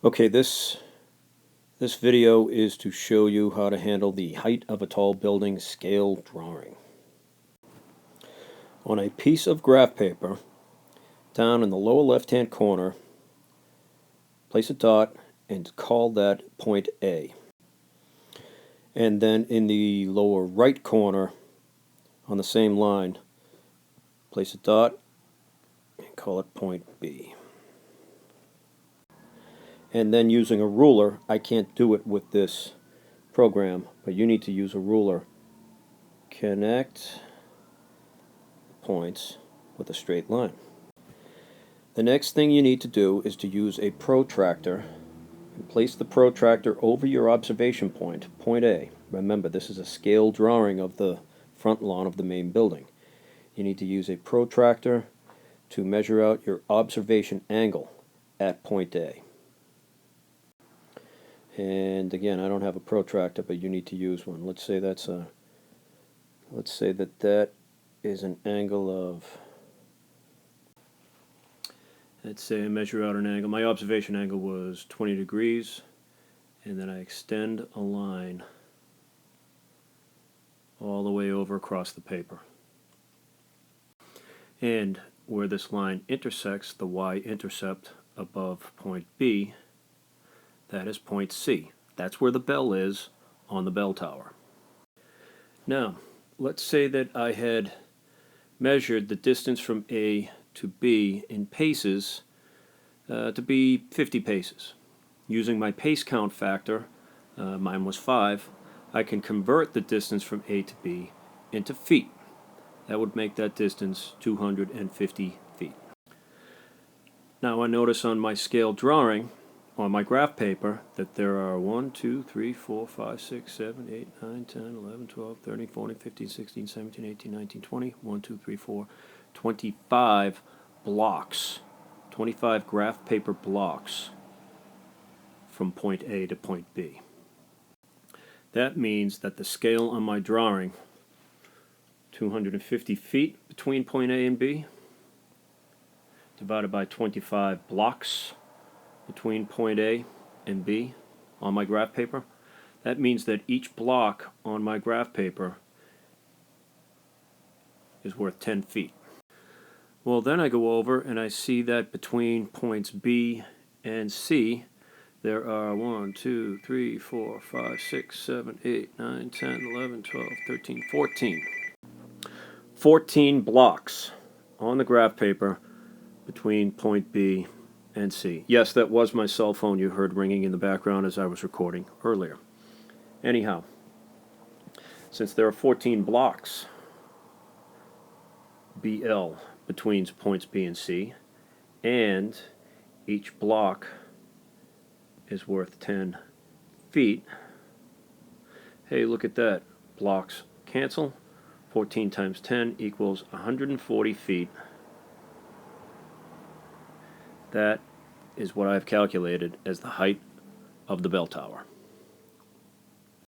Okay, this video is to show you how to handle the height of a tall building scale drawing. On a piece of graph paper, down in the lower left-hand corner, place a dot and call that point A. And then in the lower right corner, on the same line, place a dot and call it point B. And then using a ruler, I can't do it with this program, but you need to use a ruler. Connect points with a straight line. The next thing you need to do is to use a protractor and place the protractor over your observation point, point A. Remember, this is a scale drawing of the front lawn of the main building. You need to use a protractor to measure out your observation angle at point A. And again, I don't have a protractor, but you need to use one. Let's say that is an angle of, let's say I measure out an angle. My observation angle was 20 degrees, and then I extend a line all the way over across the paper. And where this line intersects the y-intercept above point B, that is point C. That's where the bell is on the bell tower. Now, let's say that I had measured the distance from A to B in paces to be 50 paces. Using my pace count factor, mine was 5, I can convert the distance from A to B into feet. That would make that distance 250 feet. Now I notice on my scale drawing, on my graph paper, that there are 1, 2, 3, 4, 5, 6, 7, 8, 9, 10, 11, 12, 13, 14, 15, 16, 17, 18, 19, 20, 1, 2, 3, 4, 25 blocks, 25 graph paper blocks from point A to point B. That means that the scale on my drawing, 250 feet between point A and B, divided by 25 blocks between point A and B on my graph paper. That means that each block on my graph paper is worth 10 feet. Well, then I go over and I see that between points B and C there are 1, 2, 3, 4, 5, 6, 7, 8, 9, 10, 11, 12, 13, 14 blocks on the graph paper between point B and C. Yes, that was my cell phone you heard ringing in the background as I was recording earlier. Anyhow, since there are 14 blocks BL between points B and C, and each block is worth 10 feet, hey, look at that. Blocks cancel. 14 times 10 equals 140 feet. That is what I've calculated as the height of the bell tower.